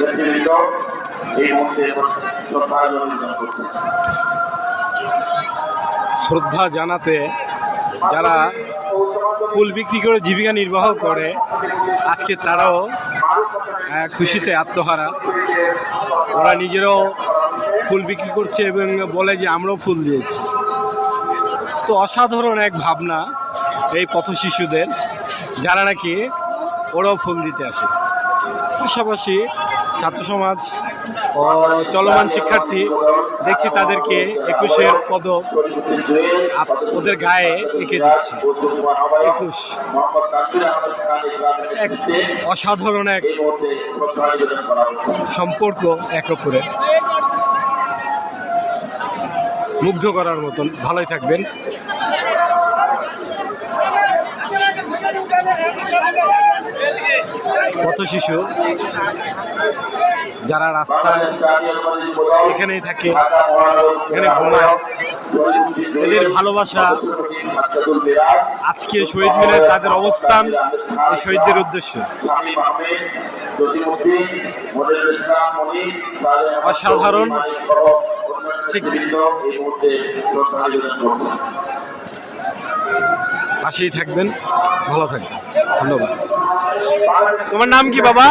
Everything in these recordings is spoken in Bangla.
নেতৃবৃন্দ এই মুহূর্তে শ্রদ্ধাঞ্জলি করছেন। শ্রদ্ধা জানাতে যারা ফুল বিক্রি করে জীবিকা নির্বাহ করে আজকে তারাও খুশিতে আত্মহারা। ওরা নিজেরাও ফুল বিক্রি করছে এবং বলে যে আমরাও ফুল দিয়েছি। তো অসাধারণ এক ভাবনা এই পথ শিশুদের, যারা নাকি ওরাও ফুল দিতে আসে। পাশাপাশি ছাত্র সমাজ ও চলমান শিক্ষার্থী দেখছি তাদেরকে 21-এর পদক ওদের গায়ে এঁকে দিচ্ছে। 21 এক অসাধারণ এক সম্পর্ক, এক অপরের মুগ্ধ করার মতন। ভালোই থাকবেন। পথ শিশু যারা রাস্তায় এখানেই থাকে, এখানে ঘুমায়, এদের ভালোবাসা আজকে শহীদ মিনারে তাদের অবস্থান এই শহীদদের উদ্দেশ্য অসাধারণ। ঠিক পাশেই থাকবেন, ভালো থাকবেন। ধন্যবাদ। তোমার নাম কি বাবা?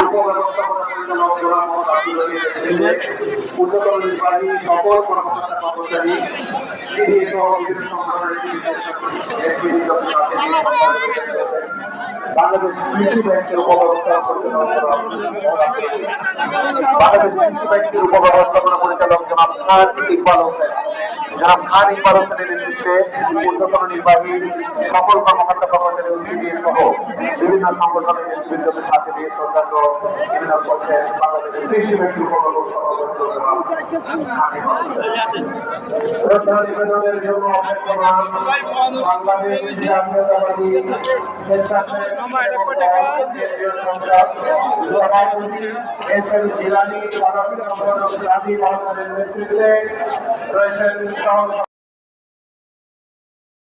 বাংলাদেশ কৃষি ব্যাংকের উপব্যবস্থাপনা পরিচালক জনাব খান ইকবাল হোসেন। জনাব খান ইকবাল হোসেনের নেতৃত্বে ঊর্ধ্বতন নির্বাহী সকল কর্মকর্তা কর্মচারী সহ বিভিন্ন সংগঠনের নেতৃবৃন্দকে সাথে নিয়ে শ্রদ্ধার্ঘ নিবেদন করছেন বাংলাদেশের কৃষি ব্যাংকের শ্রদ্ধা নিবেদনের জন্য বাংলাদেশ জাতীয়তাবাদী নেতৃত্বে রয়েছেন